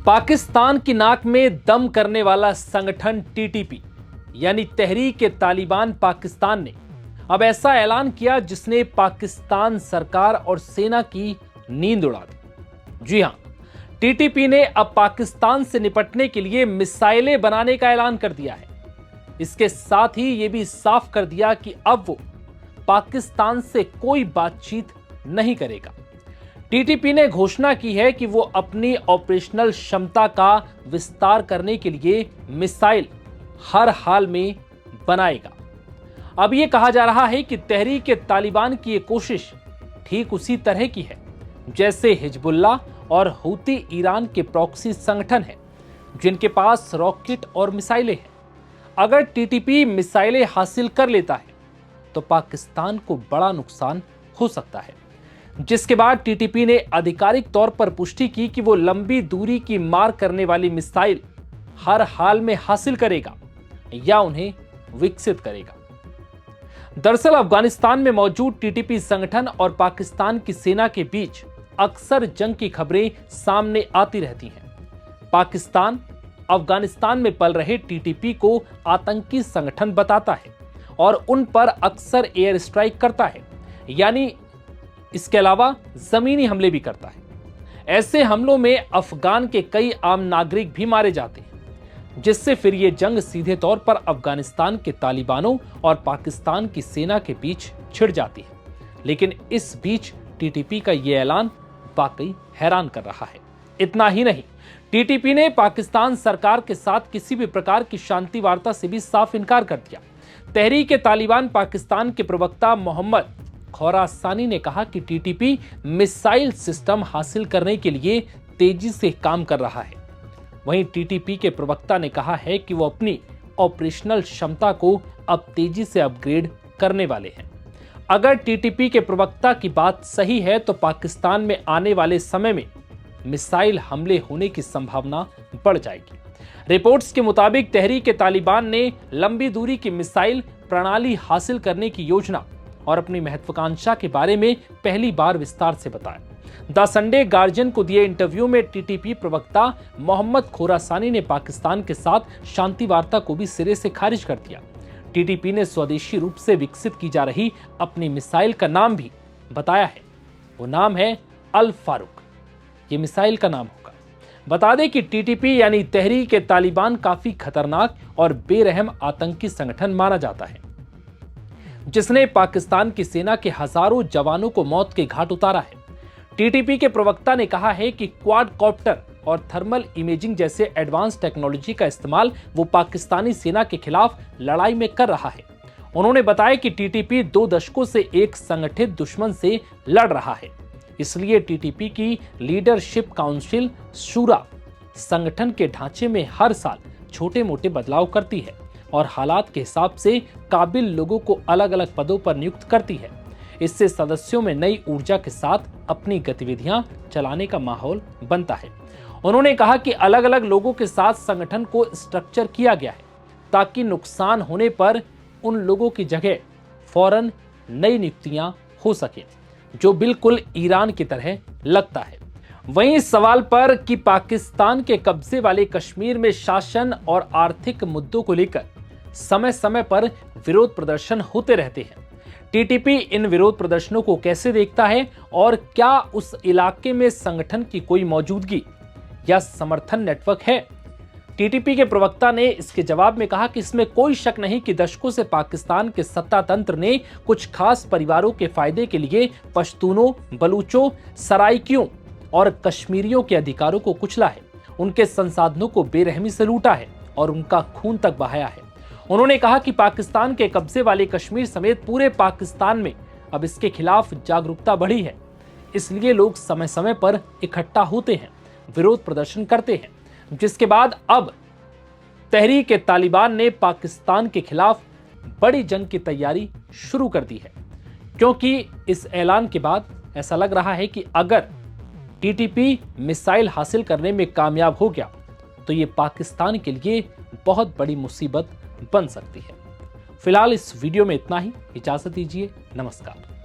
पाकिस्तान की नाक में दम करने वाला संगठन टीटीपी यानी तहरीक-ए-तालिबान पाकिस्तान ने अब ऐसा ऐलान किया जिसने पाकिस्तान सरकार और सेना की नींद उड़ा दी। जी हां, टीटीपी ने अब पाकिस्तान से निपटने के लिए मिसाइलें बनाने का ऐलान कर दिया है। इसके साथ ही यह भी साफ कर दिया कि अब वो पाकिस्तान से कोई बातचीत नहीं करेगा। टीटीपी ने घोषणा की है कि वो अपनी ऑपरेशनल क्षमता का विस्तार करने के लिए मिसाइल हर हाल में बनाएगा। अब यह कहा जा रहा है कि तहरीक-ए-तालिबान की यह कोशिश ठीक उसी तरह की है जैसे हिजबुल्लाह और हूती ईरान के प्रॉक्सी संगठन हैं, जिनके पास रॉकेट और मिसाइलें हैं। अगर टीटीपी मिसाइलें हासिल कर लेता है तो पाकिस्तान को बड़ा नुकसान हो सकता है, जिसके बाद टीटीपी ने आधिकारिक तौर पर पुष्टि की कि वो लंबी दूरी की मार करने वाली मिसाइल हर हाल में हासिल करेगा या उन्हें विकसित करेगा। दरअसल अफगानिस्तान में मौजूद टीटीपी संगठन और पाकिस्तान की सेना के बीच अक्सर जंग की खबरें सामने आती रहती हैं। पाकिस्तान अफगानिस्तान में पल रहे टीटीपी को आतंकी संगठन बताता है और उन पर अक्सर एयर स्ट्राइक करता है, यानी इसके अलावा जमीनी हमले भी करता है। ऐसे हमलों में अफगान के कई आम नागरिक भी मारे जाते हैं, जिससे फिर ये जंग सीधे तौर पर अफगानिस्तान के तालिबानों और पाकिस्तान की सेना के बीच छिड़ जाती है। लेकिन इस बीच टीटीपी का ये ऐलान वाकई हैरान कर रहा है। इतना ही नहीं, टीटीपी ने पाकिस्तान सरकार के साथ किसी भी प्रकार की शांति वार्ता से भी साफ इनकार कर दिया। तहरीक-ए-तालिबान पाकिस्तान के प्रवक्ता मोहम्मद खोरासानी ने कहा कि टीटीपी मिसाइल सिस्टम हासिल करने के लिए तेजी से काम कर रहा है। वहीं टीटीपी के प्रवक्ता ने कहा है कि वो अपनी ऑपरेशनल क्षमता को अब तेजी से अपग्रेड करने वाले हैं। अगर टीटीपी के प्रवक्ता की बात सही है तो पाकिस्तान में आने वाले समय में मिसाइल हमले होने की संभावना बढ़ जाएगी। रिपोर्ट्स के मुताबिक तहरीक-ए-तालिबान ने लंबी दूरी की मिसाइल प्रणाली हासिल करने की योजना और अपनी महत्वाकांक्षा के बारे में पहली बार विस्तार से बताया। द संडे गार्जियन को दिए इंटरव्यू में टीटीपी प्रवक्ता मोहम्मद खोरासानी ने पाकिस्तान के साथ शांति वार्ता को भी सिरे से खारिज कर दिया। टीटीपी ने स्वदेशी रूप से विकसित की जा रही अपनी मिसाइल का नाम भी बताया है। वो नाम है अल फारूक। ये मिसाइल का नाम होगा। बता दें कि टीटीपी यानी तहरीक-ए-तालिबान काफी खतरनाक और बेरहम आतंकी संगठन माना जाता है, जिसने पाकिस्तान की सेना के हजारों जवानों को मौत के घाट उतारा है। टीटीपी के प्रवक्ता ने कहा है कि क्वाडकॉप्टर और थर्मल इमेजिंग जैसे एडवांस टेक्नोलॉजी का इस्तेमाल वो पाकिस्तानी सेना के खिलाफ लड़ाई में कर रहा है। उन्होंने बताया कि टीटीपी 2 दशकों से एक संगठित दुश्मन से लड़ रहा है, इसलिए टीटीपी की लीडरशिप काउंसिल शूरा संगठन के ढांचे में हर साल छोटे मोटे बदलाव करती है और हालात के हिसाब से काबिल लोगों को अलग अलग पदों पर नियुक्त करती है। इससे सदस्यों में नई ऊर्जा के साथ अपनी गतिविधियां चलाने का माहौल बनता है। उन्होंने कहा कि अलग अलग लोगों के साथ संगठन को स्ट्रक्चर किया गया है ताकि नुकसान होने पर उन लोगों की जगह फौरन नई नियुक्तियां हो सके, जो बिल्कुल ईरान की तरह लगता है। वहीं इस सवाल पर कि पाकिस्तान के कब्जे वाले कश्मीर में शासन और आर्थिक मुद्दों को लेकर समय समय पर विरोध प्रदर्शन होते रहते हैं, टीटीपी इन विरोध प्रदर्शनों को कैसे देखता है और क्या उस इलाके में संगठन की कोई मौजूदगी या समर्थन नेटवर्क है? टीटीपी के प्रवक्ता ने इसके जवाब में कहा कि इसमें कोई शक नहीं कि दशकों से पाकिस्तान के सत्ता तंत्र ने कुछ खास परिवारों के फायदे के लिए पश्तूनों, बलूचों, सराइकियों और कश्मीरियों के अधिकारों को कुचला है, उनके संसाधनों को बेरहमी से लूटा है और उनका खून तक बहाया है। उन्होंने कहा कि पाकिस्तान के कब्जे वाले कश्मीर समेत पूरे पाकिस्तान में अब इसके खिलाफ जागरूकता बढ़ी है, इसलिए लोग समय समय पर इकट्ठा होते हैं, विरोध प्रदर्शन करते हैं, जिसके बाद अब तहरीक-ए-तालिबान ने पाकिस्तान के खिलाफ बड़ी जंग की तैयारी शुरू कर दी है, क्योंकि इस ऐलान के बाद ऐसा लग रहा है कि अगर टीटीपी मिसाइल हासिल करने में कामयाब हो गया तो ये पाकिस्तान के लिए बहुत बड़ी मुसीबत बन सकती है। फिलहाल इस वीडियो में इतना ही। इजाजत दीजिए। नमस्कार।